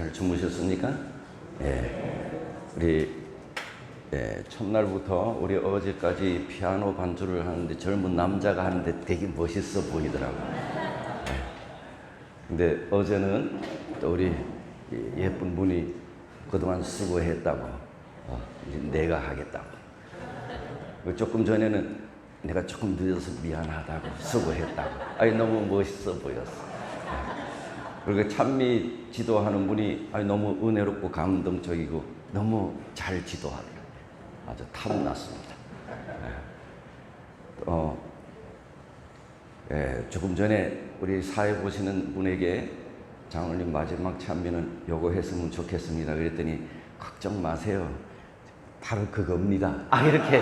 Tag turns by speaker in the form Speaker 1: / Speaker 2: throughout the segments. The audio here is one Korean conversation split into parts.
Speaker 1: 잘 주무셨습니까? 예. 우리 첫날부터 우리 어제까지 피아노 반주를 하는데 젊은 남자가 하는데 되게 멋있어 보이더라고요. 근데 어제는 또 우리 예쁜 분이 그동안 수고했다고 이제 내가 하겠다고. 조금 전에는 내가 조금 늦어서 미안하다고 수고했다고. 아니 너무 멋있어 보였어. 그리고 찬미 지도하는 분이 너무 은혜롭고 감동적이고 너무 잘 지도하더라고요. 아주 탐났습니다. 조금 전에 우리 사회 보시는 분에게 장로님 마지막 찬미는 요거 했으면 좋겠습니다. 그랬더니 걱정 마세요. 바로 그겁니다. 이렇게.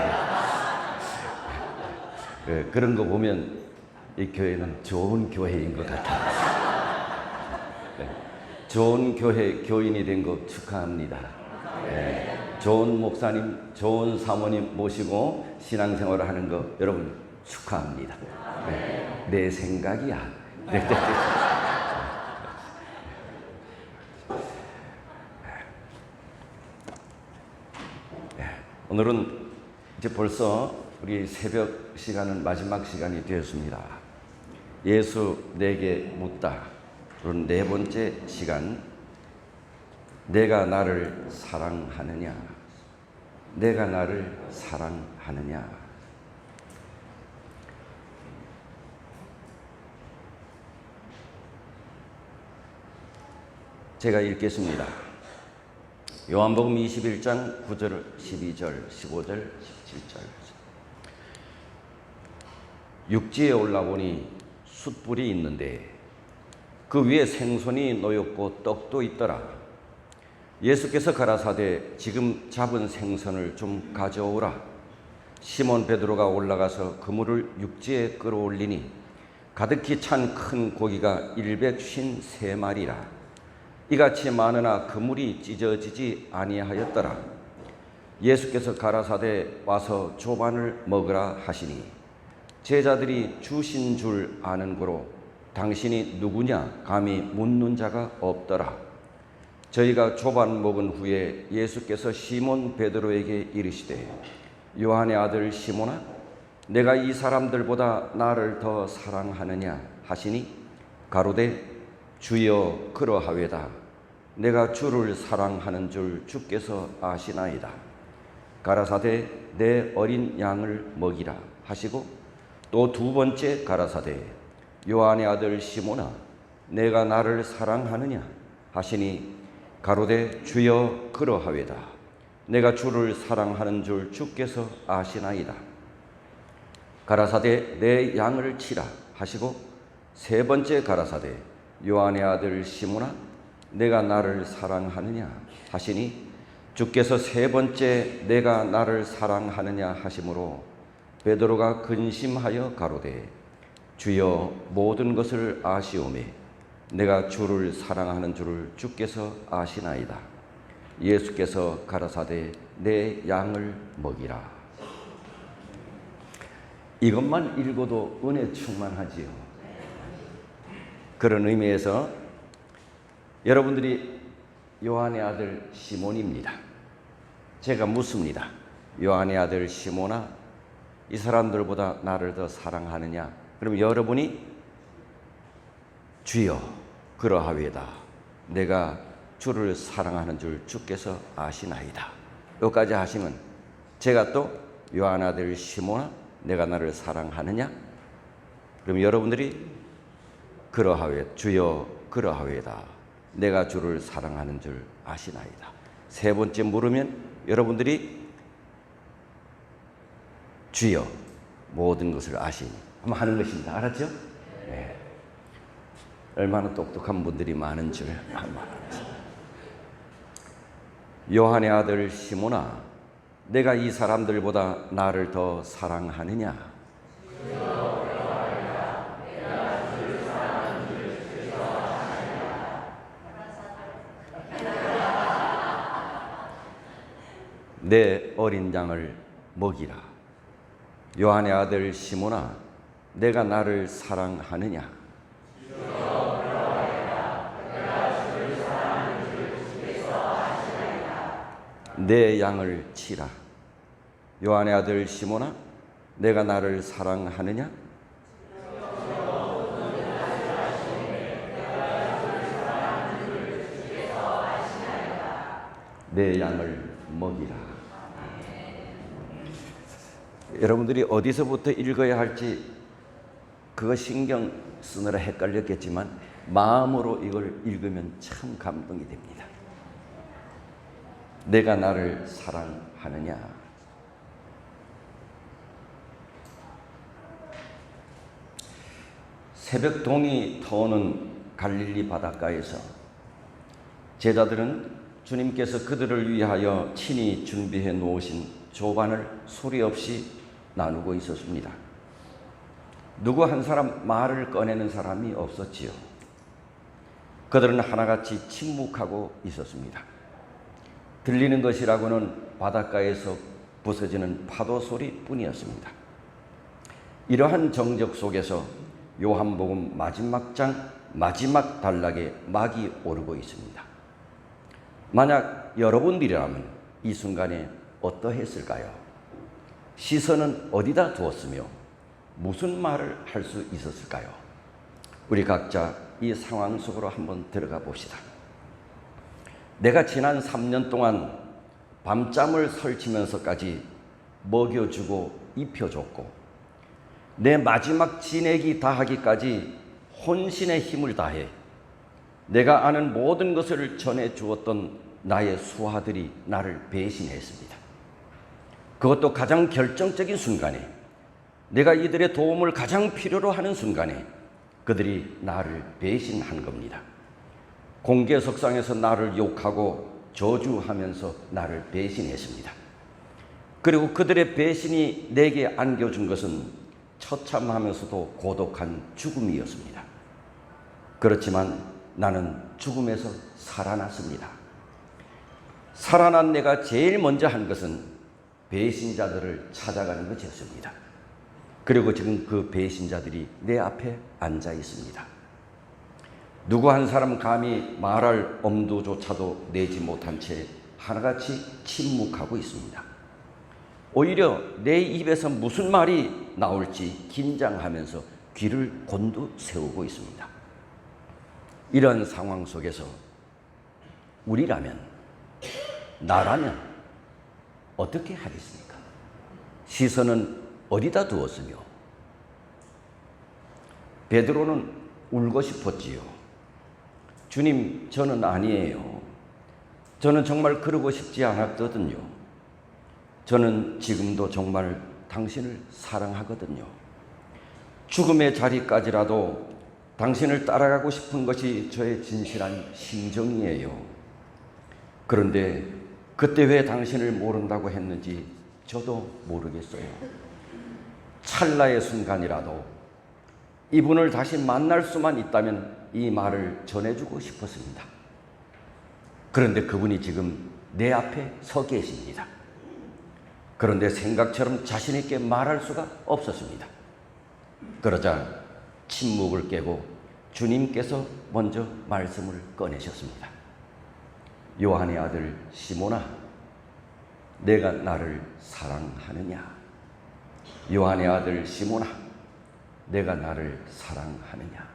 Speaker 1: 그런 거 보면 이 교회는 좋은 교회인 것 같아요. 좋은 교회 교인이 된 거 축하합니다. 좋은 목사님, 좋은 사모님 모시고 신앙생활을 하는 거 여러분 축하합니다. 내 생각이야. 오늘은 이제 벌써 우리 새벽 시간은 마지막 시간이 되었습니다. 예수 내게 묻다. 그런 네 번째 시간, 내가 나를 사랑하느냐? 내가 나를 사랑하느냐? 제가 읽겠습니다. 요한복음 21장 9절, 12절, 15절, 17절. 육지에 올라보니 숯불이 있는데 그 위에 생선이 놓였고 떡도 있더라. 예수께서 가라사대 지금 잡은 생선을 좀 가져오라. 시몬 베드로가 올라가서 그물을 육지에 끌어올리니 가득히 찬 큰 고기가 153마리라. 이같이 많으나 그물이 찢어지지 아니하였더라. 예수께서 가라사대 와서 조반을 먹으라 하시니 제자들이 주신 줄 아는 고로 당신이 누구냐 감히 묻는 자가 없더라. 저희가 조반 먹은 후에 예수께서 시몬 베드로에게 이르시되 요한의 아들 시몬아 내가 이 사람들보다 나를 더 사랑하느냐 하시니 가로되 주여 그러하외다. 내가 주를 사랑하는 줄 주께서 아시나이다. 가라사대 내 어린 양을 먹이라 하시고 또 두 번째 가라사대 요한의 아들 시몬아 내가 나를 사랑하느냐 하시니 가로되 주여 그러하외다. 내가 주를 사랑하는 줄 주께서 아시나이다. 가라사대 내 양을 치라 하시고 세 번째 가라사대 요한의 아들 시몬아 내가 나를 사랑하느냐 하시니 주께서 세 번째 내가 나를 사랑하느냐 하심으로 베드로가 근심하여 가로되 주여 모든 것을 아시오매 내가 주를 사랑하는 줄을 주께서 아시나이다. 예수께서 가라사대 내 양을 먹이라. 이것만 읽어도 은혜 충만하지요. 그런 의미에서 여러분들이 요한의 아들 시몬입니다. 제가 묻습니다. 요한의 아들 시몬아 이 사람들보다 나를 더 사랑하느냐? 그럼 여러분이 주여 그러하외다. 내가 주를 사랑하는 줄 주께서 아시나이다. 여기까지 하시면 제가 또 요한 아들 시몬아 내가 나를 사랑하느냐? 그럼 여러분들이 그러하외 주여 그러하외다. 내가 주를 사랑하는 줄 아시나이다. 세 번째 물으면 여러분들이 주여 모든 것을 아시니 한번 하는 것입니다. 알았죠? 네. 얼마나 똑똑한 분들이 많은 줄 알았습니다. 요한의 아들 시몬아 내가 이 사람들보다 나를 더 사랑하느냐? 내 어린 양을 먹이라. 요한의 아들 시몬아 내가 나를 사랑하느냐? 내 양을 치라. 요한의 아들 시몬아, 내가 나를 사랑하느냐? 내 양을 먹이라. 여러분들이 어디서부터 읽어야 할지 그거 신경 쓰느라 헷갈렸겠지만 마음으로 이걸 읽으면 참 감동이 됩니다. 내가 나를 사랑하느냐? 새벽 동이 터오는 갈릴리 바닷가에서 제자들은 주님께서 그들을 위하여 친히 준비해 놓으신 조반을 소리 없이 나누고 있었습니다. 누구 한 사람 말을 꺼내는 사람이 없었지요. 그들은 하나같이 침묵하고 있었습니다. 들리는 것이라고는 바닷가에서 부서지는 파도 소리뿐이었습니다. 이러한 정적 속에서 요한복음 마지막 장 마지막 단락에 막이 오르고 있습니다. 만약 여러분들이라면 이 순간에 어떠했을까요? 시선은 어디다 두었으며 무슨 말을 할 수 있었을까요? 우리 각자 이 상황 속으로 한번 들어가 봅시다. 내가 지난 3년 동안 밤잠을 설치면서까지 먹여주고 입혀줬고 내 마지막 지내기 다하기까지 혼신의 힘을 다해 내가 아는 모든 것을 전해주었던 나의 수하들이 나를 배신했습니다. 그것도 가장 결정적인 순간에, 내가 이들의 도움을 가장 필요로 하는 순간에 그들이 나를 배신한 겁니다. 공개석상에서 나를 욕하고 저주하면서 나를 배신했습니다. 그리고 그들의 배신이 내게 안겨준 것은 처참하면서도 고독한 죽음이었습니다. 그렇지만 나는 죽음에서 살아났습니다. 살아난 내가 제일 먼저 한 것은 배신자들을 찾아가는 것이었습니다. 그리고 지금 그 배신자들이 내 앞에 앉아 있습니다. 누구 한 사람 감히 말할 엄두조차도 내지 못한 채 하나같이 침묵하고 있습니다. 오히려 내 입에서 무슨 말이 나올지 긴장하면서 귀를 곤두세우고 있습니다. 이런 상황 속에서 우리라면, 나라면 어떻게 하겠습니까? 시선은 어디다 두었으며? 베드로는 울고 싶었지요. 주님, 저는 아니에요. 저는 정말 그러고 싶지 않았거든요. 저는 지금도 정말 당신을 사랑하거든요. 죽음의 자리까지라도 당신을 따라가고 싶은 것이 저의 진실한 심정이에요. 그런데 그때 왜 당신을 모른다고 했는지 저도 모르겠어요. 찰나의 순간이라도 이분을 다시 만날 수만 있다면 이 말을 전해주고 싶었습니다. 그런데 그분이 지금 내 앞에 서 계십니다. 그런데 생각처럼 자신 있게 말할 수가 없었습니다. 그러자 침묵을 깨고 주님께서 먼저 말씀을 꺼내셨습니다. 요한의 아들 시몬아, 내가 나를 사랑하느냐? 요한의 아들 시몬아, 내가 나를 사랑하느냐?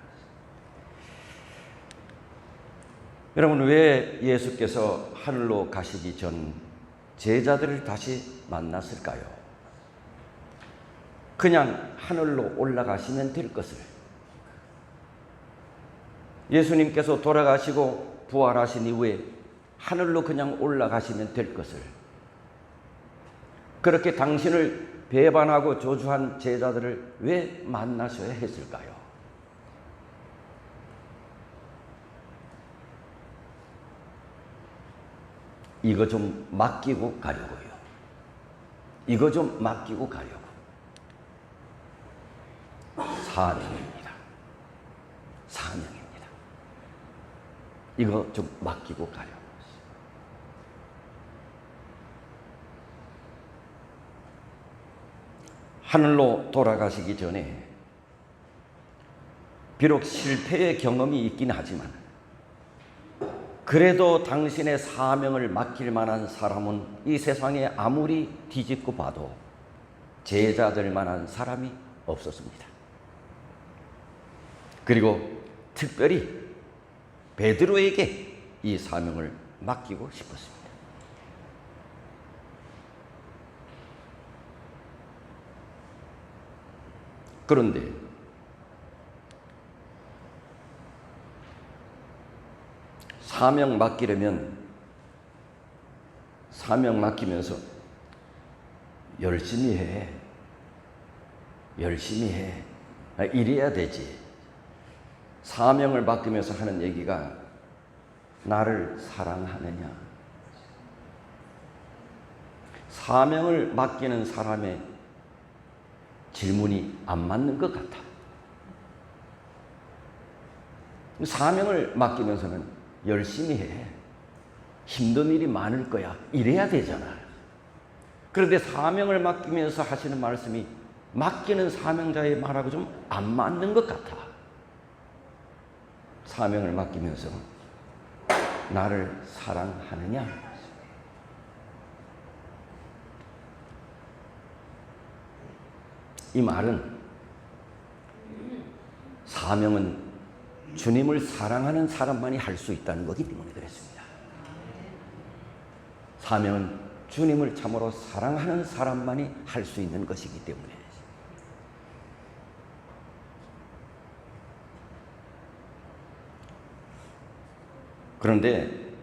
Speaker 1: 여러분, 왜 예수께서 하늘로 가시기 전 제자들을 다시 만났을까요? 그냥 하늘로 올라가시면 될 것을, 예수님께서 돌아가시고 부활하신 이후에 하늘로 그냥 올라가시면 될 것을, 그렇게 당신을 배반하고 저주한 제자들을 왜 만나셔야 했을까요? 이거 좀 맡기고 가려고요. 이거 좀 맡기고 가려고. 사명입니다. 사명입니다. 이거 좀 맡기고 가려고. 하늘로 돌아가시기 전에 비록 실패의 경험이 있긴 하지만 그래도 당신의 사명을 맡길 만한 사람은 이 세상에 아무리 뒤집고 봐도 제자될 만한 사람이 없었습니다. 그리고 특별히 베드로에게 이 사명을 맡기고 싶었습니다. 그런데 사명 맡기려면 사명 맡기면서 열심히 해. 열심히 해. 이래야 되지. 사명을 맡기면서 하는 얘기가 나를 사랑하느냐. 사명을 맡기는 사람의 질문이 안 맞는 것 같아. 사명을 맡기면서는 열심히 해. 힘든 일이 많을 거야. 이래야 되잖아. 그런데 사명을 맡기면서 하시는 말씀이 맡기는 사명자의 말하고 좀 안 맞는 것 같아. 사명을 맡기면서 나를 사랑하느냐? 이 말은 사명은 주님을 사랑하는 사람만이 할 수 있다는 거기 때문에 그랬습니다. 사명은 주님을 참으로 사랑하는 사람만이 할 수 있는 것이기 때문에. 그런데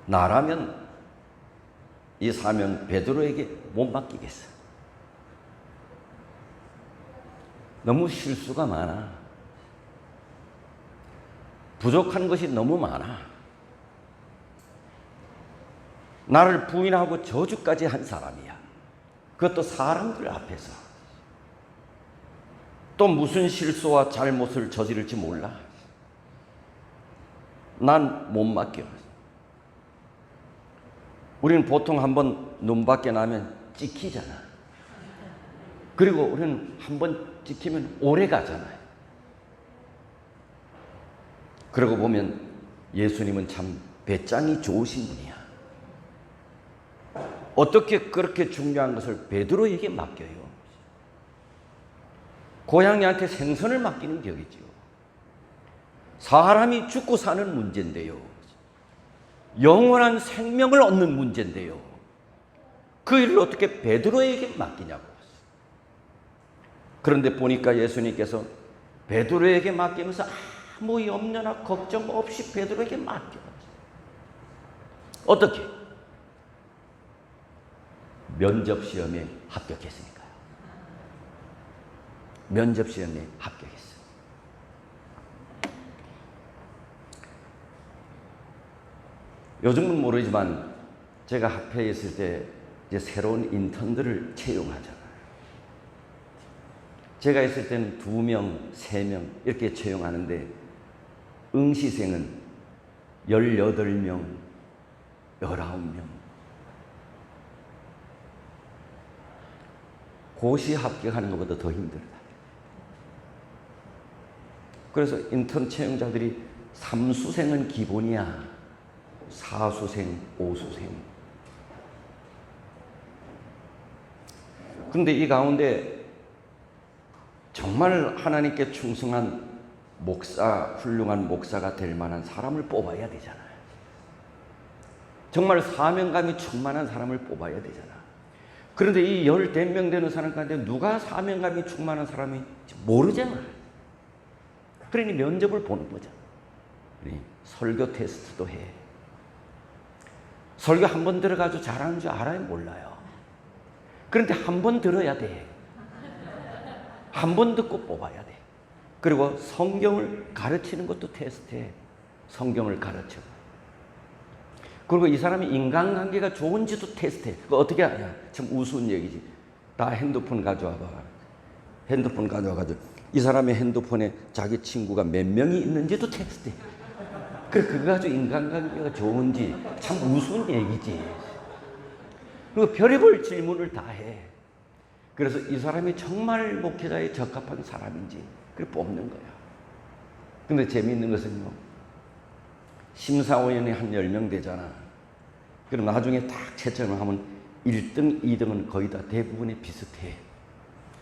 Speaker 1: 나라면 이 사명 베드로에게 못 맡기겠어. 너무 실수가 많아. 부족한 것이 너무 많아. 나를 부인하고 저주까지 한 사람이야. 그것도 사람들 앞에서. 또 무슨 실수와 잘못을 저지를지 몰라. 난 못 맡겨. 우리는 보통 한번 눈밖에 나면 찍히잖아. 그리고 우리는 한번 찍히면 오래 가잖아요. 그러고 보면 예수님은 참 배짱이 좋으신 분이야. 어떻게 그렇게 중요한 것을 베드로에게 맡겨요? 고양이한테 생선을 맡기는 격이지요. 사람이 죽고 사는 문제인데요. 영원한 생명을 얻는 문제인데요. 그 일을 어떻게 베드로에게 맡기냐고. 그런데 보니까 예수님께서 베드로에게 맡기면서 아무 염려나 걱정 없이 베드로에게 맡겨. 어떻게? 면접 시험에 합격했으니까요. 면접 시험에 합격했어요. 요즘은 모르지만 제가 학회에 있을 때 이제 새로운 인턴들을 채용하잖아요. 제가 있을 때는 2명, 3명 이렇게 채용하는데 응시생은 18명, 19명. 고시 합격하는 것보다 더 힘들다. 그래서 인턴 채용자들이 3수생은 기본이야. 4수생, 5수생. 그런데 이 가운데 정말 하나님께 충성한 목사, 훌륭한 목사가 될 만한 사람을 뽑아야 되잖아요. 정말 사명감이 충만한 사람을 뽑아야 되잖아. 그런데 이 14명 되는 사람 가운데 누가 사명감이 충만한 사람이 모르잖아. 그러니 면접을 보는 거잖아. 설교 테스트도 해. 설교 한 번 들어가지고 잘하는 줄 알아요? 몰라요? 그런데 한 번 들어야 돼. 한 번 듣고 뽑아야 돼. 그리고 성경을 가르치는 것도 테스트해. 성경을 가르쳐. 그리고 이 사람이 인간관계가 좋은지도 테스트해. 그거 어떻게 하냐? 참 우스운 얘기지. 다 핸드폰 가져와봐. 핸드폰 가져와가지고 이 사람의 핸드폰에 자기 친구가 몇 명이 있는지도 테스트해. 그거 가지고 인간관계가 좋은지 참 우스운 얘기지. 그리고 별의별 질문을 다 해. 그래서 이 사람이 정말 목회자에 적합한 사람인지 그걸 뽑는 거야. 근데 재미있는 것은요, 심사위원이 한 10명 되잖아. 그럼 나중에 딱 채점을 하면 1등, 2등은 거의 다 대부분이 비슷해.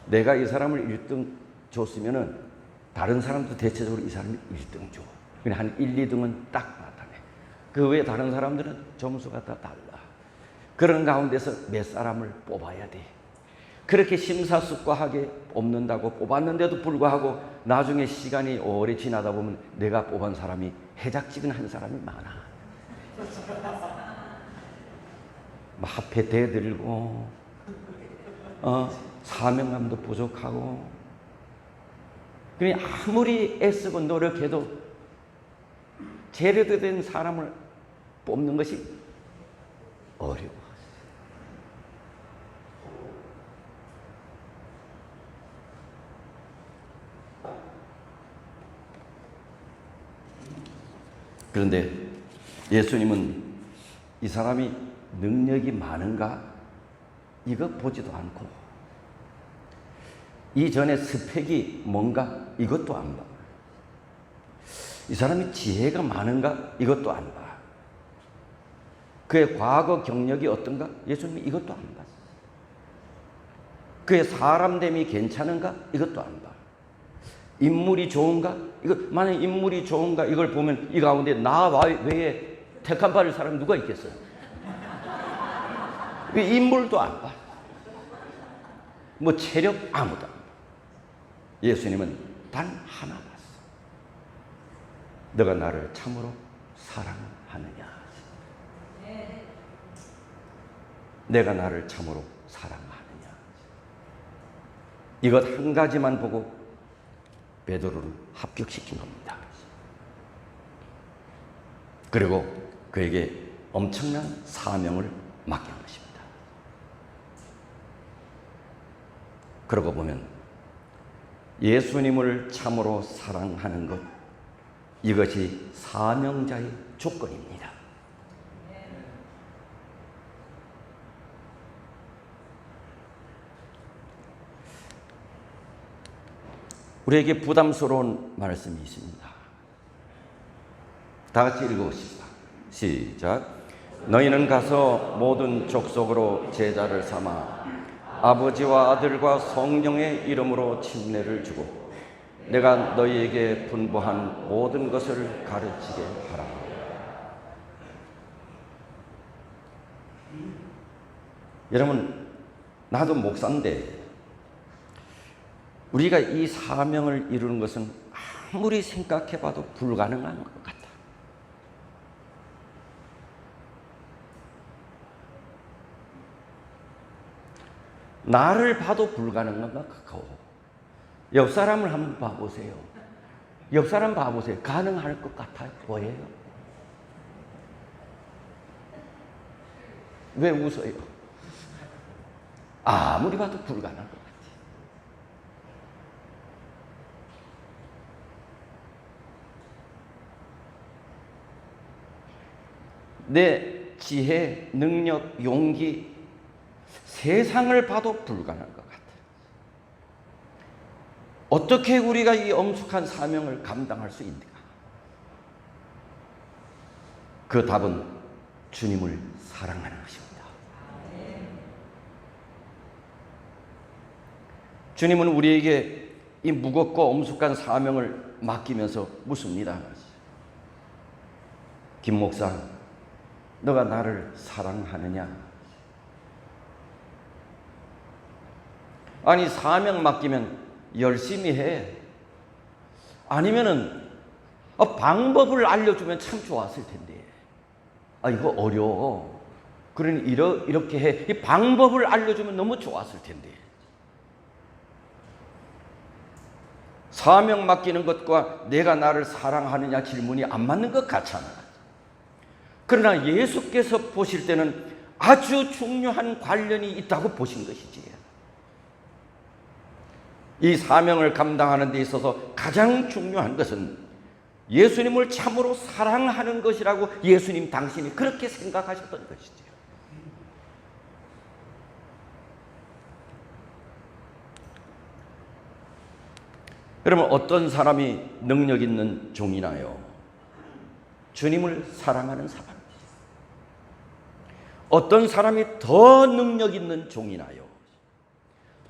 Speaker 1: 내가 이 사람을 1등 줬으면은 다른 사람도 대체적으로 이 사람이 1등 줘. 그냥 한 1, 2등은 딱 나타내. 그 외에 다른 사람들은 점수가 다 달라. 그런 가운데서 몇 사람을 뽑아야 돼. 그렇게 심사숙고하게 뽑는다고 뽑았는데도 불구하고 나중에 시간이 오래 지나다 보면 내가 뽑은 사람이 해작지근한 사람이 많아. 합해 대들고 사명감도 부족하고, 그냥 아무리 애쓰고 노력해도 제대로 된 사람을 뽑는 것이 어려워. 그런데 예수님은 이 사람이 능력이 많은가 이거 보지도 않고, 이전에 스펙이 뭔가 이것도 안 봐. 이 사람이 지혜가 많은가 이것도 안 봐. 그의 과거 경력이 어떤가 예수님이 이것도 안 봐. 그의 사람됨이 괜찮은가 이것도 안 봐. 인물이 좋은가? 이거 만약 인물이 좋은가 이걸 보면 이 가운데 나 외에 택한 받을 사람 누가 있겠어요? 인물도 안 봐. 뭐 체력 아무도 안 봐. 예수님은 단 하나 봤어. 너가 나를 참으로 사랑하느냐? 내가 나를 참으로 사랑하느냐? 이것 한 가지만 보고 베드로를 합격시킨 겁니다. 그리고 그에게 엄청난 사명을 맡긴 것입니다. 그러고 보면 예수님을 참으로 사랑하는 것, 이것이 사명자의 조건입니다. 우리에게 부담스러운 말씀이 있습니다. 다 같이 읽어보십시다. 시작. 너희는 가서 모든 족속으로 제자를 삼아 아버지와 아들과 성령의 이름으로 침례를 주고 내가 너희에게 분부한 모든 것을 가르치게 하라. 여러분, 나도 목사인데 우리가 이 사명을 이루는 것은 아무리 생각해봐도 불가능한 것 같아. 나를 봐도 불가능한 것 같고, 옆 사람을 한번 봐보세요. 옆 사람 봐보세요. 가능할 것 같아요? 보여요? 왜 웃어요? 아무리 봐도 불가능한 것 같아요. 내 지혜, 능력, 용기, 세상을 봐도 불가능한 것 같아요. 어떻게 우리가 이 엄숙한 사명을 감당할 수 있는가? 그 답은 주님을 사랑하는 것입니다. 주님은 우리에게 이 무겁고 엄숙한 사명을 맡기면서 묻습니다. 김 목사, 너가 나를 사랑하느냐? 아니, 사명 맡기면 열심히 해. 아니면은 방법을 알려주면 참 좋았을 텐데. 이거 어려워. 그러니 이렇게 해. 이 방법을 알려주면 너무 좋았을 텐데. 사명 맡기는 것과 내가 나를 사랑하느냐 질문이 안 맞는 것 같잖아. 그러나 예수께서 보실 때는 아주 중요한 관련이 있다고 보신 것이지. 이 사명을 감당하는 데 있어서 가장 중요한 것은 예수님을 참으로 사랑하는 것이라고 예수님 당신이 그렇게 생각하셨던 것이지요. 여러분, 어떤 사람이 능력 있는 종이나요? 주님을 사랑하는 사람. 어떤 사람이 더 능력 있는 종이나요?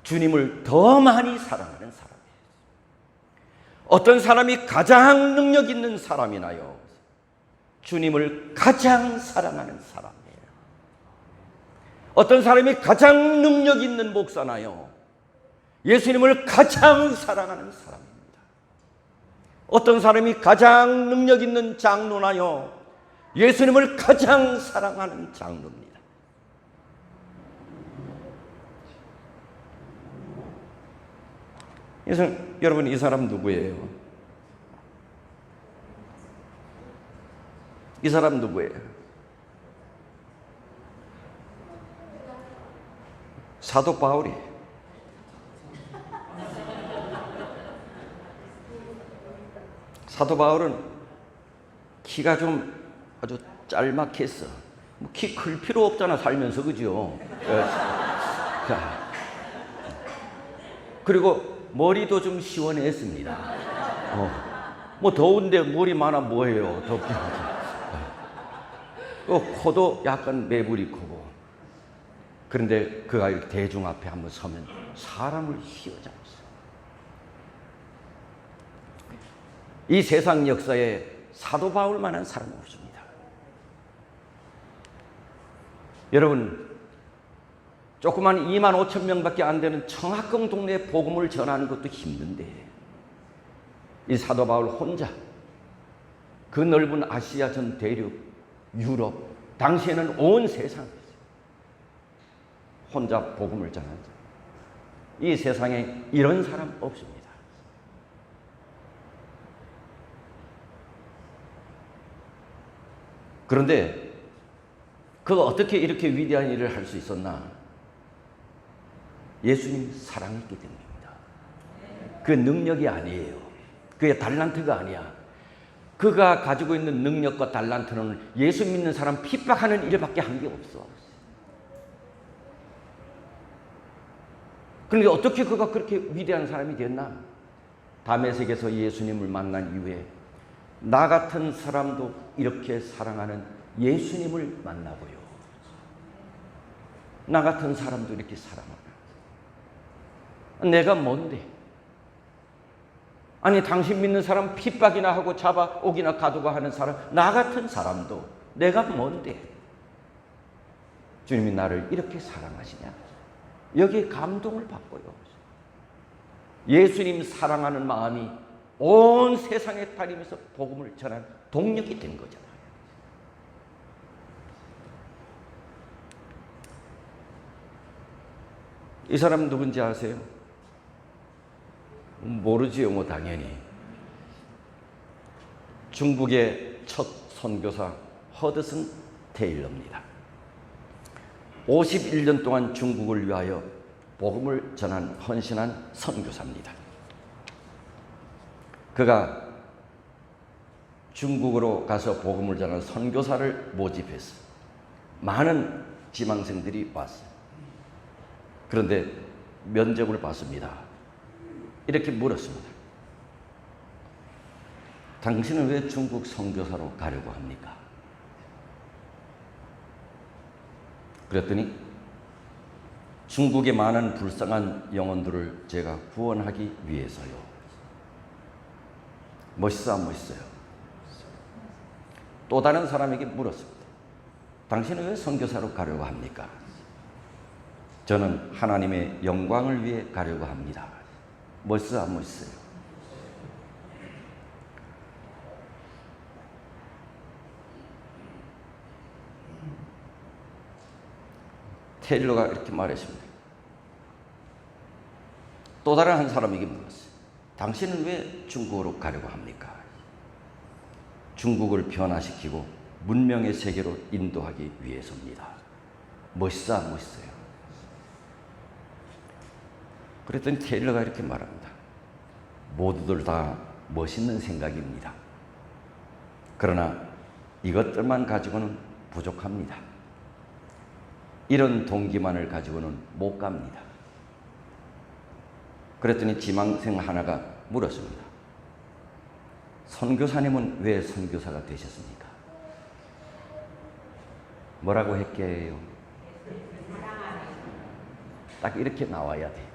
Speaker 1: 주님을 더 많이 사랑하는 사람이에요. 어떤 사람이 가장 능력 있는 사람이나요? 주님을 가장 사랑하는 사람이에요. 어떤 사람이 가장 능력 있는 목사나요? 예수님을 가장 사랑하는 사람입니다. 어떤 사람이 가장 능력 있는 장로나요? 예수님을 가장 사랑하는 장로입니다. 여러분, 이 사람 누구예요? 이 사람 누구예요? 사도 바울이에요. 사도 바울은 키가 좀 아주 짤막했어. 뭐 키 클 필요 없잖아, 살면서. 그죠? 자, 그리고 머리도 좀 시원했습니다. 뭐 더운데 머리 많아 뭐해요? 덥지. 코도 약간 매부리 크고. 그런데 그가 대중 앞에 한번 서면 사람을 휘어잡았어요. 이 세상 역사에 사도 바울만한 사람은 없습니다. 여러분, 조그만 2만 5천 명밖에 안 되는 청학동 동네에 복음을 전하는 것도 힘든데, 이 사도 바울 혼자 그 넓은 아시아 전 대륙, 유럽, 당시에는 온 세상에서 혼자 복음을 전한다. 이 세상에 이런 사람 없습니다. 그런데 그가 어떻게 이렇게 위대한 일을 할 수 있었나? 예수님이 사랑했기 때문입니다. 그 능력이 아니에요. 그의 달란트가 아니야. 그가 가지고 있는 능력과 달란트는 예수 믿는 사람 핍박하는 일밖에 한 게 없어. 그런데 어떻게 그가 그렇게 위대한 사람이 됐나? 다메섹에서 예수님을 만난 이후에 나 같은 사람도 이렇게 사랑하는 예수님을 만나고요. 나 같은 사람도 이렇게 사랑하나? 내가 뭔데? 아니, 당신 믿는 사람 핍박이나 하고 잡아오기나 가두고 하는 사람, 나 같은 사람도 내가 뭔데? 주님이 나를 이렇게 사랑하시냐? 여기에 감동을 받고요. 예수님 사랑하는 마음이 온 세상에 다니면서 복음을 전하는 동력이 된 거잖아요. 이 사람 누군지 아세요? 모르지요, 뭐 당연히. 중국의 첫 선교사 허드슨 테일러입니다. 51년 동안 중국을 위하여 복음을 전한 헌신한 선교사입니다. 그가 중국으로 가서 복음을 전한 선교사를 모집해서 많은 지망생들이 왔어요. 그런데 면접을 받습니다. 이렇게 물었습니다. 당신은 왜 중국 선교사로 가려고 합니까? 그랬더니 중국의 많은 불쌍한 영혼들을 제가 구원하기 위해서요. 멋있어, 안 멋있어요? 또 다른 사람에게 물었습니다. 당신은 왜 선교사로 가려고 합니까? 저는 하나님의 영광을 위해 가려고 합니다. 멋있어, 안 멋있어요? 테일러가 이렇게 말했습니다. 또 다른 한 사람에게 물었어요. 당신은 왜 중국으로 가려고 합니까? 중국을 변화시키고 문명의 세계로 인도하기 위해서입니다. 멋있어, 안 멋있어요? 그랬더니 테일러가 이렇게 말합니다. 모두들 다 멋있는 생각입니다. 그러나 이것들만 가지고는 부족합니다. 이런 동기만을 가지고는 못 갑니다. 그랬더니 지망생 하나가 물었습니다. 선교사님은 왜 선교사가 되셨습니까? 뭐라고 했게요? 딱 이렇게 나와야 돼.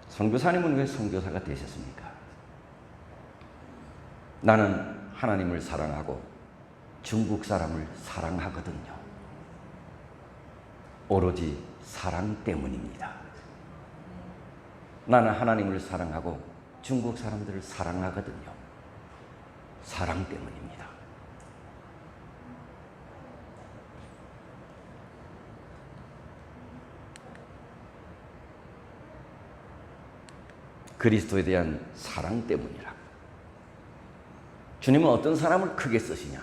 Speaker 1: 선교사님은 왜 선교사가 되셨습니까? 나는 하나님을 사랑하고 중국 사람을 사랑하거든요. 오로지 사랑 때문입니다. 나는 하나님을 사랑하고 중국 사람들을 사랑하거든요. 사랑 때문입니다. 그리스도에 대한 사랑 때문이라고. 주님은 어떤 사람을 크게 쓰시냐?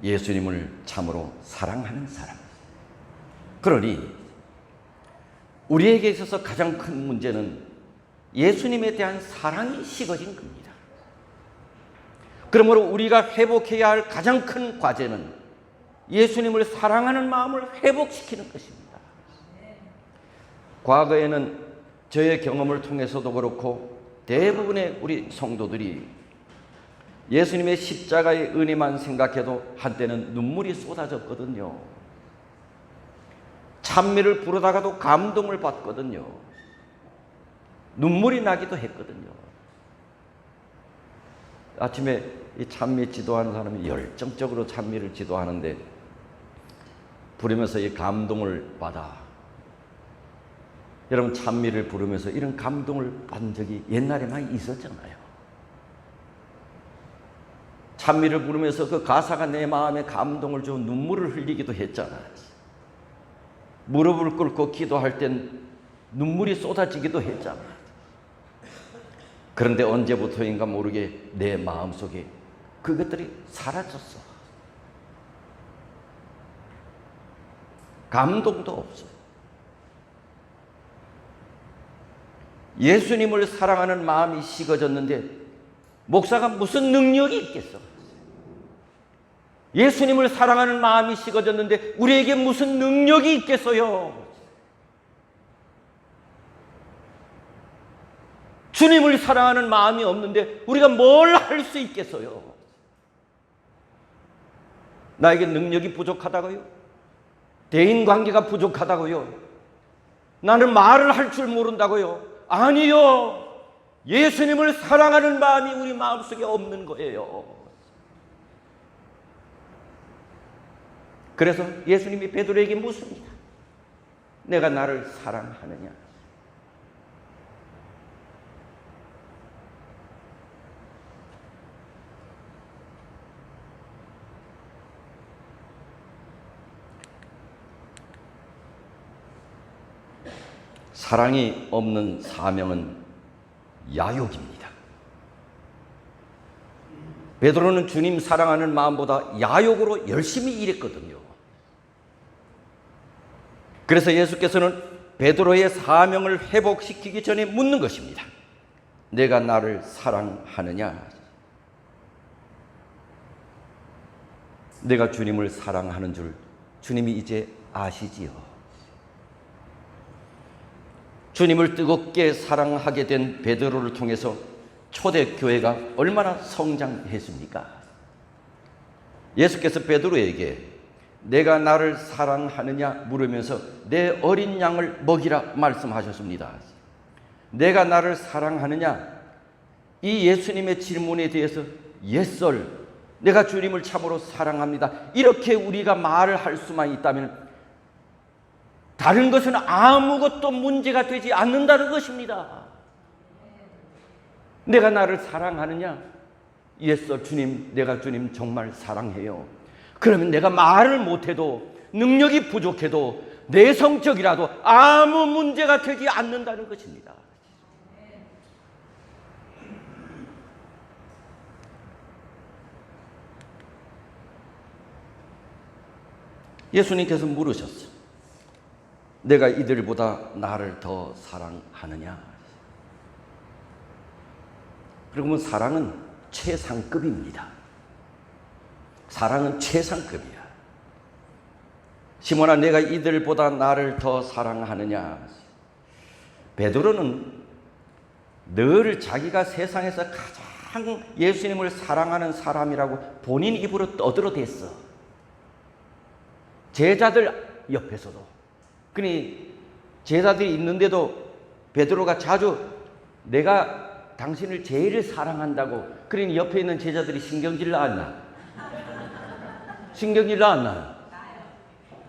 Speaker 1: 예수님을 참으로 사랑하는 사람. 그러니 우리에게 있어서 가장 큰 문제는 예수님에 대한 사랑이 식어진 겁니다. 그러므로 우리가 회복해야 할 가장 큰 과제는 예수님을 사랑하는 마음을 회복시키는 것입니다. 과거에는 저의 경험을 통해서도 그렇고 대부분의 우리 성도들이 예수님의 십자가의 은혜만 생각해도 한때는 눈물이 쏟아졌거든요. 찬미를 부르다가도 감동을 받거든요. 눈물이 나기도 했거든요. 아침에 이 찬미 지도하는 사람이 열정적으로 찬미를 지도하는데 부르면서 이 감동을 받아. 여러분, 찬미를 부르면서 이런 감동을 받은 적이 옛날에 많이 있었잖아요. 찬미를 부르면서 그 가사가 내 마음에 감동을 주고 눈물을 흘리기도 했잖아요. 무릎을 꿇고 기도할 땐 눈물이 쏟아지기도 했잖아요. 그런데 언제부터인가 모르게 내 마음속에 그것들이 사라졌어. 감동도 없어. 예수님을 사랑하는 마음이 식어졌는데 목사가 무슨 능력이 있겠어? 예수님을 사랑하는 마음이 식어졌는데 우리에게 무슨 능력이 있겠어요? 주님을 사랑하는 마음이 없는데 우리가 뭘 할 수 있겠어요? 나에게 능력이 부족하다고요? 대인관계가 부족하다고요? 나는 말을 할 줄 모른다고요? 아니요. 예수님을 사랑하는 마음이 우리 마음속에 없는 거예요. 그래서 예수님이 베드로에게 묻습니다. 내가 나를 사랑하느냐? 사랑이 없는 사명은 야욕입니다. 베드로는 주님 사랑하는 마음보다 야욕으로 열심히 일했거든요. 그래서 예수께서는 베드로의 사명을 회복시키기 전에 묻는 것입니다. 내가 나를 사랑하느냐? 내가 주님을 사랑하는 줄 주님이 이제 아시지요. 주님을 뜨겁게 사랑하게 된 베드로를 통해서 초대교회가 얼마나 성장했습니까? 예수께서 베드로에게 내가 나를 사랑하느냐 물으면서 내 어린 양을 먹이라 말씀하셨습니다. 내가 나를 사랑하느냐? 이 예수님의 질문에 대해서 Yes, sir. 내가 주님을 참으로 사랑합니다. 이렇게 우리가 말을 할 수만 있다면 다른 것은 아무것도 문제가 되지 않는다는 것입니다. 내가 나를 사랑하느냐? Yes, 주님, 내가 주님 정말 사랑해요. 그러면 내가 말을 못해도 능력이 부족해도 내성적이라도 아무 문제가 되지 않는다는 것입니다. 예수님께서 물으셨어요. 내가 이들보다 나를 더 사랑하느냐? 그러면 사랑은 최상급입니다. 사랑은 최상급이야. 시몬아, 내가 이들보다 나를 더 사랑하느냐? 베드로는 늘 자기가 세상에서 가장 예수님을 사랑하는 사람이라고 본인 입으로 떠들어댔어. 제자들 옆에서도. 그러니 제자들이 있는데도 베드로가 자주 내가 당신을 제일 사랑한다고. 그러니 옆에 있는 제자들이 신경질 나왔나? 신경질 나왔나?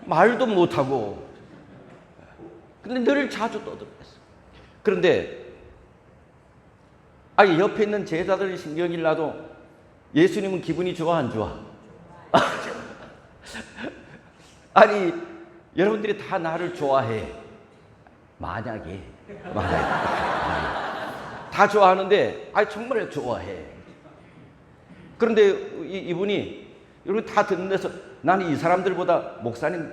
Speaker 1: 말도 못하고. 근데 늘 자주 떠들었어. 그런데 옆에 있는 제자들이 신경질 나도 예수님은 기분이 좋아, 안 좋아? 아니, 여러분들이 다 나를 좋아해. 만약에 다 좋아하는데, 정말 좋아해. 그런데 이분이 여러분 다 듣는 데서 나는 이 사람들보다 목사님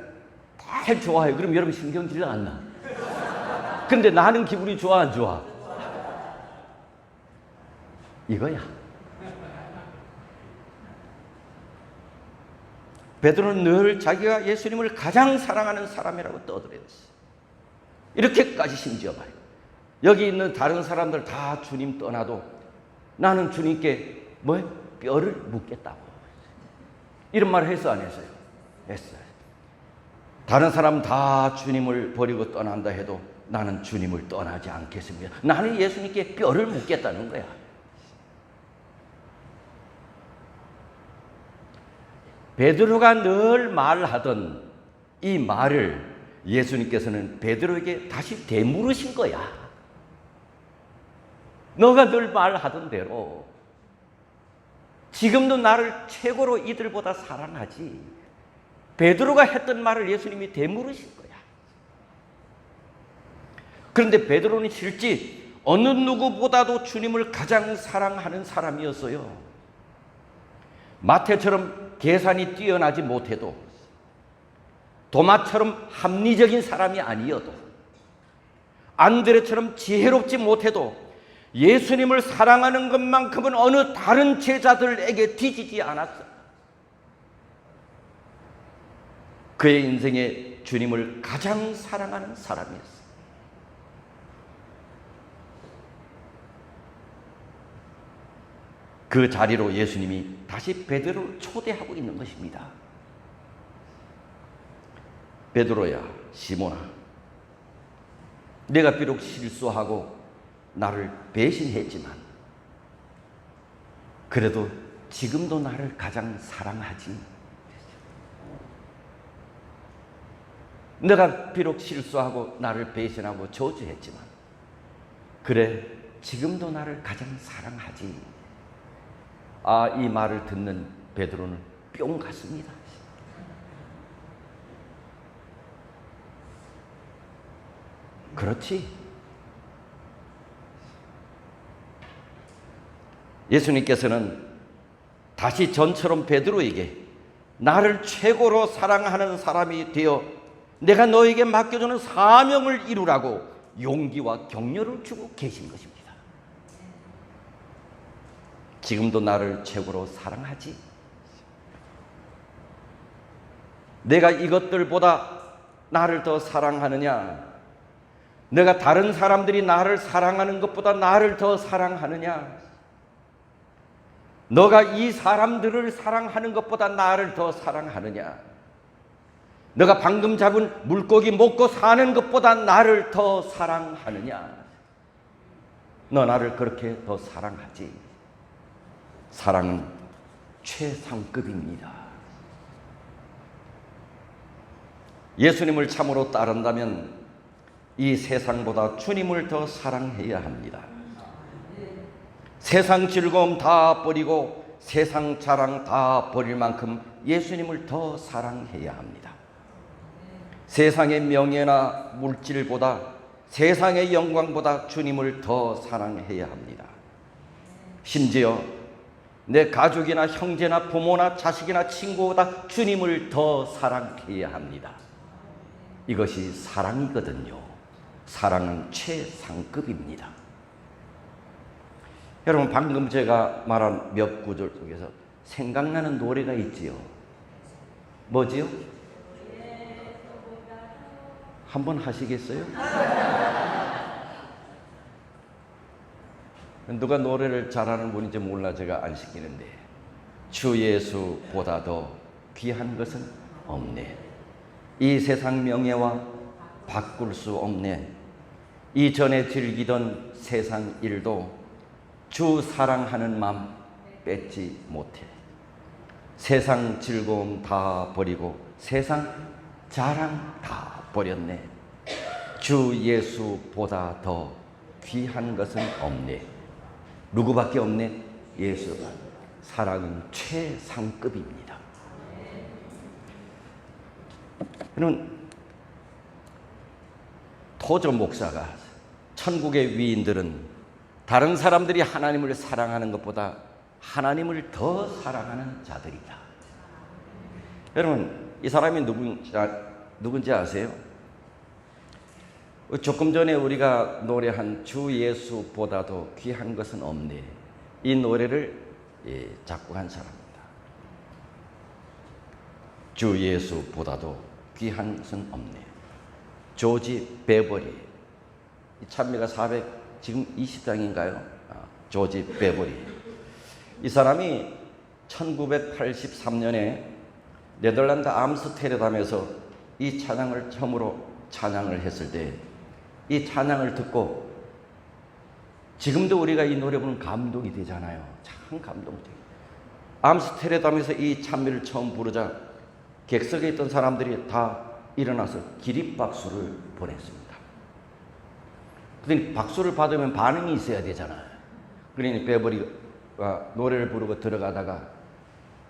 Speaker 1: 다 좋아해. 그럼 여러분 신경질 안 나? 근데 나는 기분이 좋아, 안 좋아? 이거야. 베드로는 늘 자기가 예수님을 가장 사랑하는 사람이라고 떠들었어. 이렇게까지 심지어 말이야. 여기 있는 다른 사람들 다 주님 떠나도 나는 주님께 뼈를 묻겠다고. 이런 말을 했어, 안 했어요? 했어요. 다른 사람 다 주님을 버리고 떠난다 해도 나는 주님을 떠나지 않겠습니다. 나는 예수님께 뼈를 묻겠다는 거야. 베드로가 늘 말하던 이 말을 예수님께서는 베드로에게 다시 되물으신 거야. 너가 늘 말하던 대로 지금도 나를 최고로 이들보다 사랑하지. 베드로가 했던 말을 예수님이 되물으신 거야. 그런데 베드로는 실제 어느 누구보다도 주님을 가장 사랑하는 사람이었어요. 마태처럼 계산이 뛰어나지 못해도, 도마처럼 합리적인 사람이 아니어도, 안드레처럼 지혜롭지 못해도 예수님을 사랑하는 것만큼은 어느 다른 제자들에게 뒤지지 않았어. 그의 인생에 주님을 가장 사랑하는 사람이었어. 그 자리로 예수님이 다시 베드로를 초대하고 있는 것입니다. 베드로야, 시몬아, 내가 비록 실수하고 나를 배신했지만 그래도 지금도 나를 가장 사랑하지. 내가 비록 실수하고 나를 배신하고 저주했지만 그래, 지금도 나를 가장 사랑하지. 이 말을 듣는 베드로는 뿅 갔습니다. 그렇지. 예수님께서는 다시 전처럼 베드로에게 나를 최고로 사랑하는 사람이 되어 내가 너에게 맡겨주는 사명을 이루라고 용기와 격려를 주고 계신 것입니다. 지금도 나를 최고로 사랑하지. 내가 이것들보다 나를 더 사랑하느냐? 내가 다른 사람들이 나를 사랑하는 것보다 나를 더 사랑하느냐? 너가 이 사람들을 사랑하는 것보다 나를 더 사랑하느냐? 너가 방금 잡은 물고기 먹고 사는 것보다 나를 더 사랑하느냐? 너 나를 그렇게 더 사랑하지. 사랑은 최상급입니다. 예수님을 참으로 따른다면 이 세상보다 주님을 더 사랑해야 합니다. 세상 즐거움 다 버리고 세상 자랑 다 버릴 만큼 예수님을 더 사랑해야 합니다. 세상의 명예나 물질보다, 세상의 영광보다 주님을 더 사랑해야 합니다. 심지어 내 가족이나 형제나 부모나 자식이나 친구보다 주님을 더 사랑해야 합니다. 이것이 사랑이거든요. 사랑은 최상급입니다. 여러분, 방금 제가 말한 몇 구절 속에서 생각나는 노래가 있지요. 뭐지요? 한번 하시겠어요? 누가 노래를 잘하는 분인지 몰라 제가 안 시키는데 주 예수보다 더 귀한 것은 없네. 이 세상 명예와 바꿀 수 없네. 이전에 즐기던 세상 일도 주 사랑하는 마음 뺏지 못해. 세상 즐거움 다 버리고 세상 자랑 다 버렸네. 주 예수보다 더 귀한 것은 없네. 누구밖에 없네? 예수. 사랑은 최상급입니다. 여러분, 토저 목사가 천국의 위인들은 다른 사람들이 하나님을 사랑하는 것보다 하나님을 더 사랑하는 자들이다. 여러분, 이 사람이 누군지 아세요? 조금 전에 우리가 노래한 주 예수보다도 귀한 것은 없네. 이 노래를 작곡한 사람입니다. 주 예수보다도 귀한 것은 없네. 조지 베버리. 찬미가 420장인가요? 조지 베버리. 이 사람이 1983년에 네덜란드 암스테르담에서 이 찬양을 처음으로 찬양을 했을 때 이 찬양을 듣고 지금도 우리가 이 노래 부르면 감동이 되잖아요. 참 감동이 돼요. 암스테르담에서 이 찬미를 처음 부르자 객석에 있던 사람들이 다 일어나서 기립박수를 보냈습니다. 그러니 박수를 받으면 반응이 있어야 되잖아요. 그러니 베버리가 노래를 부르고 들어가다가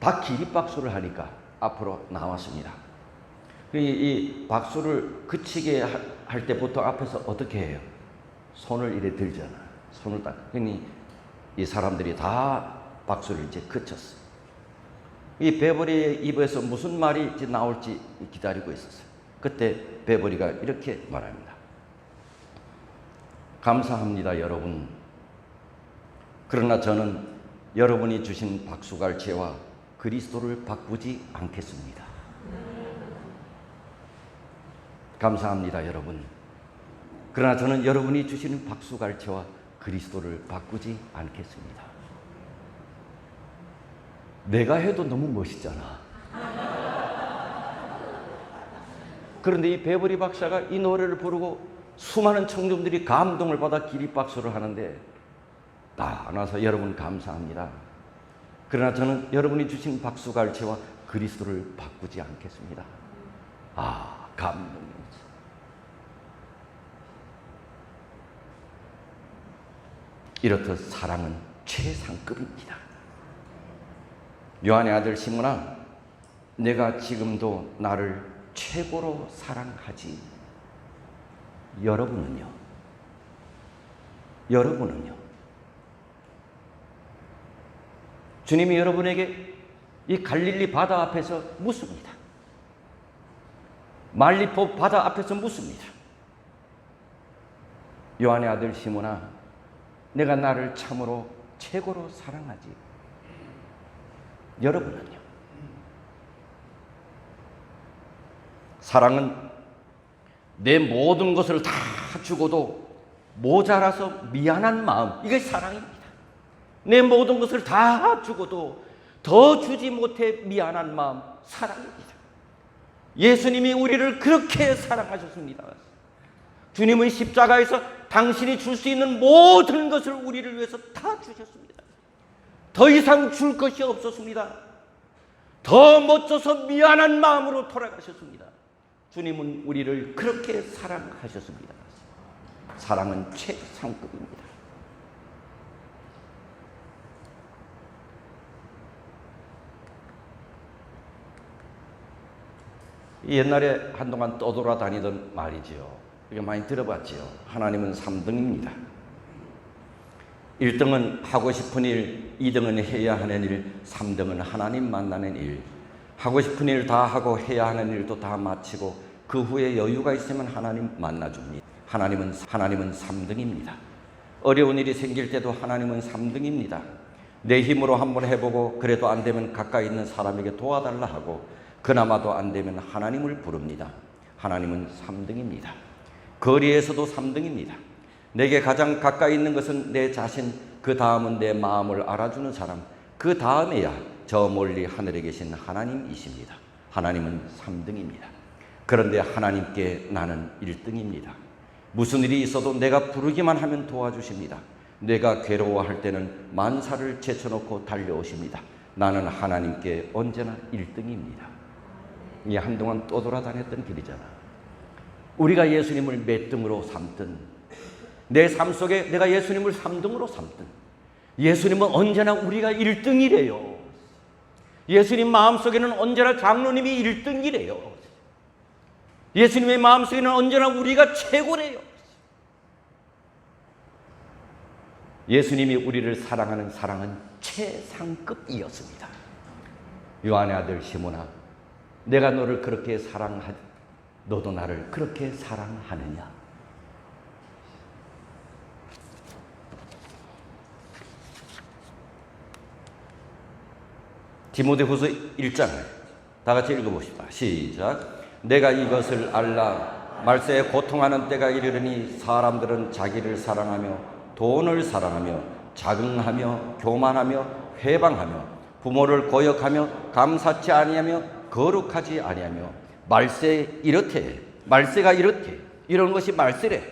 Speaker 1: 다 기립박수를 하니까 앞으로 나왔습니다. 이 박수를 그치게 할 때 보통 앞에서 어떻게 해요? 손을 이래 들잖아요. 손을 딱. 그러니 이 사람들이 다 박수를 이제 그쳤어요. 이 베버리의 입에서 무슨 말이 이제 나올지 기다리고 있었어요. 그때 베버리가 이렇게 말합니다. 감사합니다, 여러분. 그러나 저는 여러분이 주신 박수갈채와 그리스도를 바꾸지 않겠습니다. 감사합니다, 여러분. 그러나 저는 여러분이 주시는 박수갈채와 그리스도를 바꾸지 않겠습니다. 내가 해도 너무 멋있잖아. 그런데 이 베버리 박사가 이 노래를 부르고 수많은 청중들이 감동을 받아 기립박수를 하는데 다 나와서 여러분 감사합니다. 그러나 저는 여러분이 주신 박수갈채와 그리스도를 바꾸지 않겠습니다. 아, 감동입니다. 이렇듯 사랑은 최상급입니다. 요한의 아들 시몬아, 내가 지금도 나를 최고로 사랑하지. 여러분은요? 여러분은요? 주님이 여러분에게 이 갈릴리 바다 앞에서 묻습니다. 말리포 바다 앞에서 묻습니다. 요한의 아들 시몬아, 내가 나를 참으로 최고로 사랑하지. 여러분은요? 사랑은 내 모든 것을 다 주고도 모자라서 미안한 마음, 이게 사랑입니다. 내 모든 것을 다 주고도 더 주지 못해 미안한 마음, 사랑입니다. 예수님이 우리를 그렇게 사랑하셨습니다. 주님은 십자가에서 당신이 줄 수 있는 모든 것을 우리를 위해서 다 주셨습니다. 더 이상 줄 것이 없었습니다. 더 멋져서 미안한 마음으로 돌아가셨습니다. 주님은 우리를 그렇게 사랑하셨습니다. 사랑은 최상급입니다. 옛날에 한동안 떠돌아다니던 말이지요. 이거 많이 들어봤지요. 하나님은 3등입니다. 1등은 하고 싶은 일, 2등은 해야 하는 일, 3등은 하나님 만나는 일. 하고 싶은 일 다 하고 해야 하는 일도 다 마치고 그 후에 여유가 있으면 하나님 만나줍니다. 하나님은 3등입니다. 어려운 일이 생길 때도 하나님은 3등입니다. 내 힘으로 한번 해보고 그래도 안 되면 가까이 있는 사람에게 도와달라 하고 그나마도 안 되면 하나님을 부릅니다. 하나님은 3등입니다. 거리에서도 3등입니다. 내게 가장 가까이 있는 것은 내 자신, 그 다음은 내 마음을 알아주는 사람, 그 다음에야 저 멀리 하늘에 계신 하나님이십니다. 하나님은 3등입니다. 그런데 하나님께 나는 1등입니다. 무슨 일이 있어도 내가 부르기만 하면 도와주십니다. 내가 괴로워할 때는 만사를 제쳐놓고 달려오십니다. 나는 하나님께 언제나 1등입니다. 이게 한동안 떠돌아다녔던 길이잖아. 우리가 예수님을 몇 등으로 삼든, 내 삶 속에 내가 예수님을 3등으로 삼든, 예수님은 언제나 우리가 1등이래요. 예수님 마음속에는 언제나 장로님이 1등이래요. 예수님의 마음속에는 언제나 우리가 최고래요. 예수님이 우리를 사랑하는 사랑은 최상급이었습니다. 요한의 아들 시몬아, 내가 너를 그렇게 사랑하지, 너도 나를 그렇게 사랑하느냐? 디모데후서 1장 다 같이 읽어봅시다. 시작. 내가 이것을 알라. 말세에 고통하는 때가 이르르니 사람들은 자기를 사랑하며 돈을 사랑하며 자긍하며 교만하며 회방하며 부모를 거역하며 감사치 아니하며 거룩하지 아니하며 말세 이렇대, 말세가 이렇대, 이런 것이 말세래.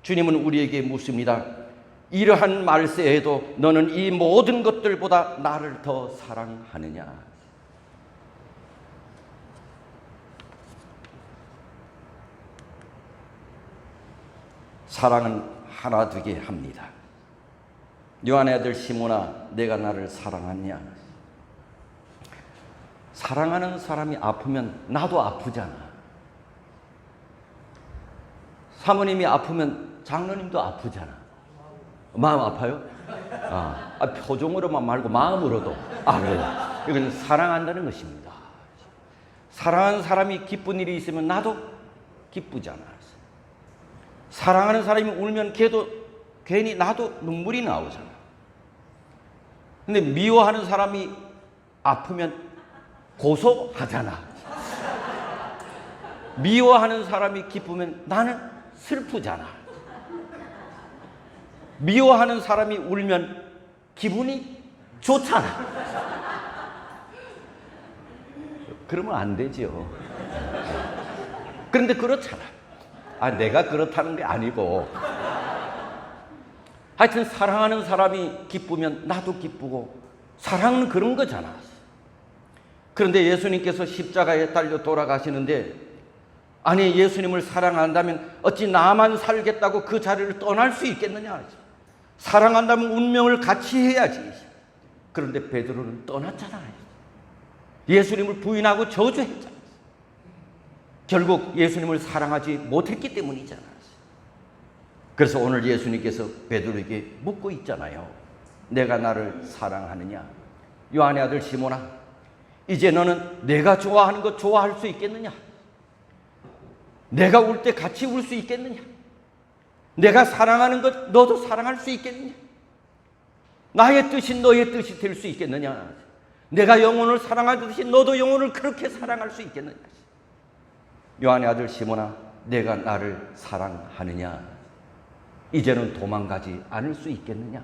Speaker 1: 주님은 우리에게 묻습니다. 이러한 말세에도 너는 이 모든 것들보다 나를 더 사랑하느냐? 사랑은 하나 되게 합니다. 요한의 아들 시몬아, 내가 나를 사랑하냐? 사랑하는 사람이 아프면 나도 아프잖아. 사모님이 아프면 장로님도 아프잖아. 마음 아파요? 표정으로만 말고 마음으로도. 그래요. 이건 사랑한다는 것입니다. 사랑하는 사람이 기쁜 일이 있으면 나도 기쁘잖아. 사랑하는 사람이 울면 걔도 괜히 나도 눈물이 나오잖아. 근데 미워하는 사람이 아프면 고소하잖아. 미워하는 사람이 기쁘면 나는 슬프잖아. 미워하는 사람이 울면 기분이 좋잖아. 그러면 안 되죠. 그런데 그렇잖아. 내가 그렇다는 게 아니고, 하여튼 사랑하는 사람이 기쁘면 나도 기쁘고, 사랑은 그런 거잖아. 그런데 예수님께서 십자가에 달려 돌아가시는데, 아니 예수님을 사랑한다면 어찌 나만 살겠다고 그 자리를 떠날 수 있겠느냐? 사랑한다면 운명을 같이 해야지. 그런데 베드로는 떠났잖아요. 예수님을 부인하고 저주했잖아요. 결국 예수님을 사랑하지 못했기 때문이잖아요. 그래서 오늘 예수님께서 베드로에게 묻고 있잖아요. 내가 나를 사랑하느냐? 요한의 아들 시몬아, 이제 너는 내가 좋아하는 것 좋아할 수 있겠느냐? 내가 울 때 같이 울 수 있겠느냐? 내가 사랑하는 것 너도 사랑할 수 있겠느냐? 나의 뜻이 너의 뜻이 될 수 있겠느냐? 내가 영혼을 사랑하듯이 너도 영혼을 그렇게 사랑할 수 있겠느냐? 요한의 아들 시몬아, 내가 나를 사랑하느냐? 이제는 도망가지 않을 수 있겠느냐?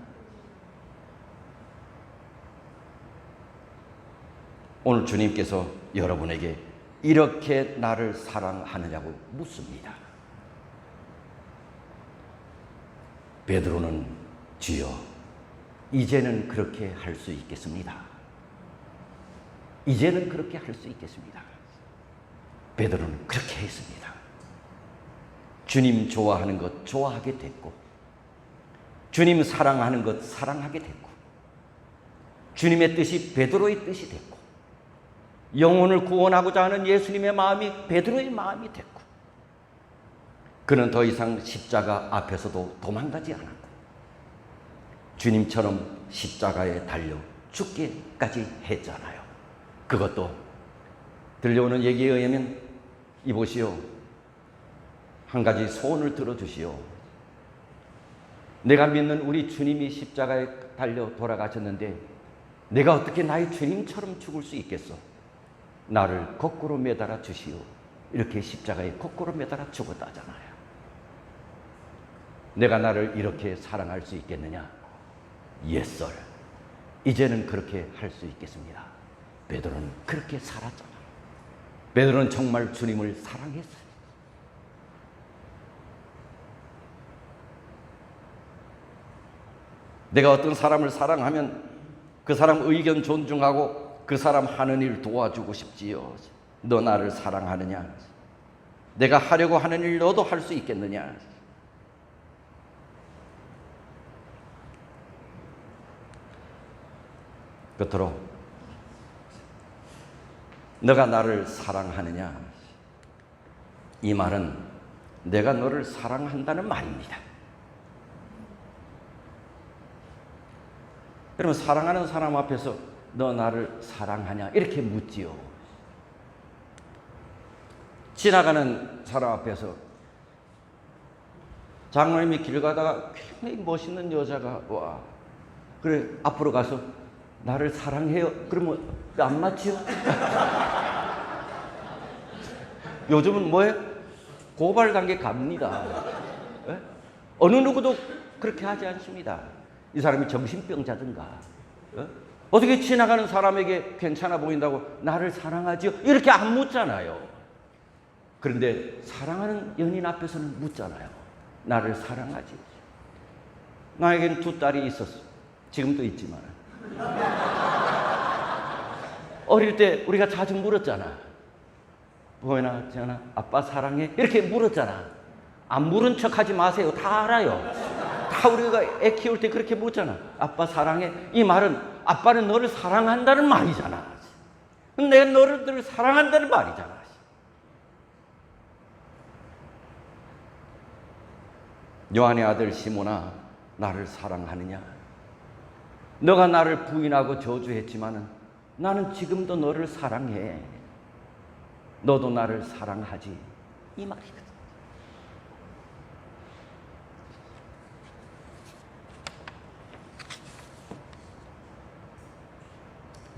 Speaker 1: 오늘 주님께서 여러분에게 이렇게 나를 사랑하느냐고 묻습니다. 베드로는 주여, 이제는 그렇게 할 수 있겠습니다. 이제는 그렇게 할 수 있겠습니다. 베드로는 그렇게 했습니다. 주님 좋아하는 것 좋아하게 됐고, 주님 사랑하는 것 사랑하게 됐고, 주님의 뜻이 베드로의 뜻이 됐고, 영혼을 구원하고자 하는 예수님의 마음이 베드로의 마음이 됐고, 그는 더 이상 십자가 앞에서도 도망가지 않았고, 주님처럼 십자가에 달려 죽기까지 했잖아요. 그것도 들려오는 얘기에 의하면, 이보시오, 한 가지 소원을 들어주시오. 내가 믿는 우리 주님이 십자가에 달려 돌아가셨는데 내가 어떻게 나의 주님처럼 죽을 수 있겠어? 나를 거꾸로 매달아 주시오. 이렇게 십자가에 거꾸로 매달아 죽었다잖아요. 내가 나를 이렇게 사랑할 수 있겠느냐? Yes, sir. 이제는 그렇게 할 수 있겠습니다. 베드로는 그렇게 살았잖아. 베드로는 정말 주님을 사랑했어요. 내가 어떤 사람을 사랑하면 그 사람 의견 존중하고 그 사람 하는 일 도와주고 싶지요. 너 나를 사랑하느냐? 내가 하려고 하는 일 너도 할 수 있겠느냐? 끝으로 너가 나를 사랑하느냐? 이 말은 내가 너를 사랑한다는 말입니다. 여러분, 사랑하는 사람 앞에서 너 나를 사랑하냐? 이렇게 묻지요. 지나가는 사람 앞에서 장로님이 길 가다가 굉장히 멋있는 여자가 와. 그래, 앞으로 가서 나를 사랑해요. 그러면 안 맞지요? 요즘은 뭐예요? 고발 단계 갑니다. 예? 어느 누구도 그렇게 하지 않습니다. 이 사람이 정신병자든가, 어떻게 지나가는 사람에게 괜찮아 보인다고 나를 사랑하지요? 이렇게 안 묻잖아요. 그런데 사랑하는 연인 앞에서는 묻잖아요. 나를 사랑하지? 나에겐 2딸이 있었어. 지금도 있지만. 어릴 때 우리가 자주 물었잖아. 보이나, 전아, 아빠 사랑해? 이렇게 물었잖아. 안 물은 척 하지 마세요. 다 알아요. 다 우리가 애 키울 때 그렇게 묻잖아. 아빠 사랑해? 이 말은 아빠는 너를 사랑한다는 말이잖아. 내가 너를 사랑한다는 말이잖아. 요한의 아들 시몬아, 나를 사랑하느냐? 너가 나를 부인하고 저주했지만은 나는 지금도 너를 사랑해. 너도 나를 사랑하지. 이 말이거든.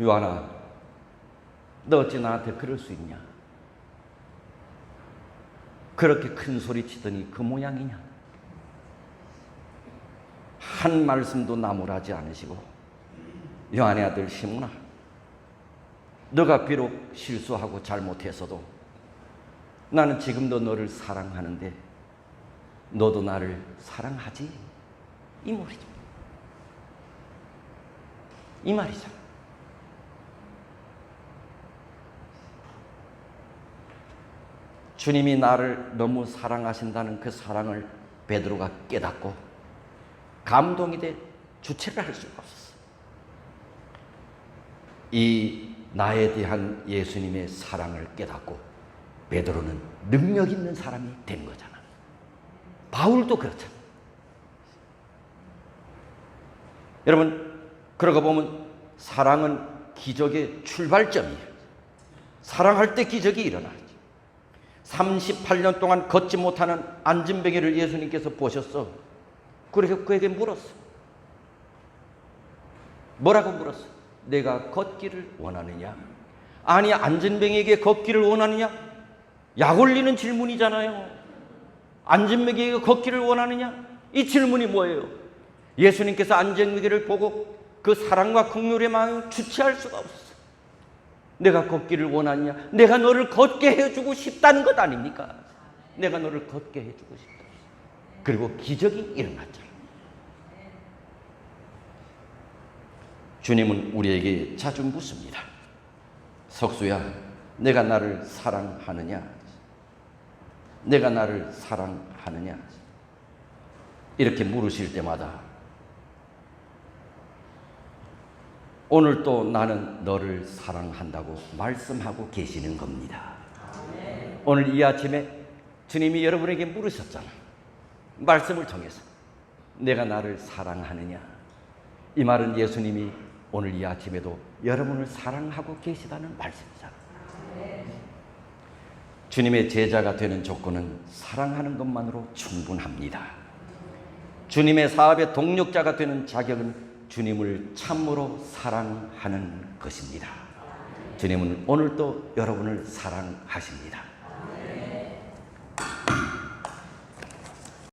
Speaker 1: 요한아, 너 어찌 나한테 그럴 수 있냐? 그렇게 큰 소리 치더니 그 모양이냐? 한 말씀도 나무라지 않으시고, 요한의 아들 시몬아, 너가 비록 실수하고 잘못했어도 나는 지금도 너를 사랑하는데 너도 나를 사랑하지? 이 말이죠. 이 말이죠. 주님이 나를 너무 사랑하신다는 그 사랑을 베드로가 깨닫고 감동이 돼 주체를 할 수가 없었어. 이 나에 대한 예수님의 사랑을 깨닫고 베드로는 능력 있는 사람이 된 거잖아. 바울도 그렇잖아. 여러분, 그러고 보면 사랑은 기적의 출발점이에요. 사랑할 때 기적이 일어나죠. 38년 동안 걷지 못하는 안진뱅이를 예수님께서 보셨어. 그래서 그에게 물었어. 뭐라고 물었어? 내가 걷기를 원하느냐? 아니, 안진뱅이에게 걷기를 원하느냐? 약 올리는 질문이잖아요. 안진뱅이에게 걷기를 원하느냐? 이 질문이 뭐예요? 예수님께서 안진뱅이를 보고 그 사랑과 긍휼의 마음을 주체할 수가 없었어. 내가 걷기를 원하느냐? 내가 너를 걷게 해주고 싶다는 것 아닙니까? 내가 너를 걷게 해주고 싶다. 그리고 기적이 일어났잖아. 주님은 우리에게 자주 묻습니다. 석수야, 내가 나를 사랑하느냐? 내가 나를 사랑하느냐? 이렇게 물으실 때마다 오늘 또 나는 너를 사랑한다고 말씀하고 계시는 겁니다. 오늘 이 아침에 주님이 여러분에게 물으셨잖아. 말씀을 통해서 내가 나를 사랑하느냐? 이 말은 예수님이 오늘 이 아침에도 여러분을 사랑하고 계시다는 말씀이잖아. 주님의 제자가 되는 조건은 사랑하는 것만으로 충분합니다. 주님의 사업의 동력자가 되는 자격은 주님을 참으로 사랑하는 것입니다. 주님은 오늘도 여러분을 사랑하십니다.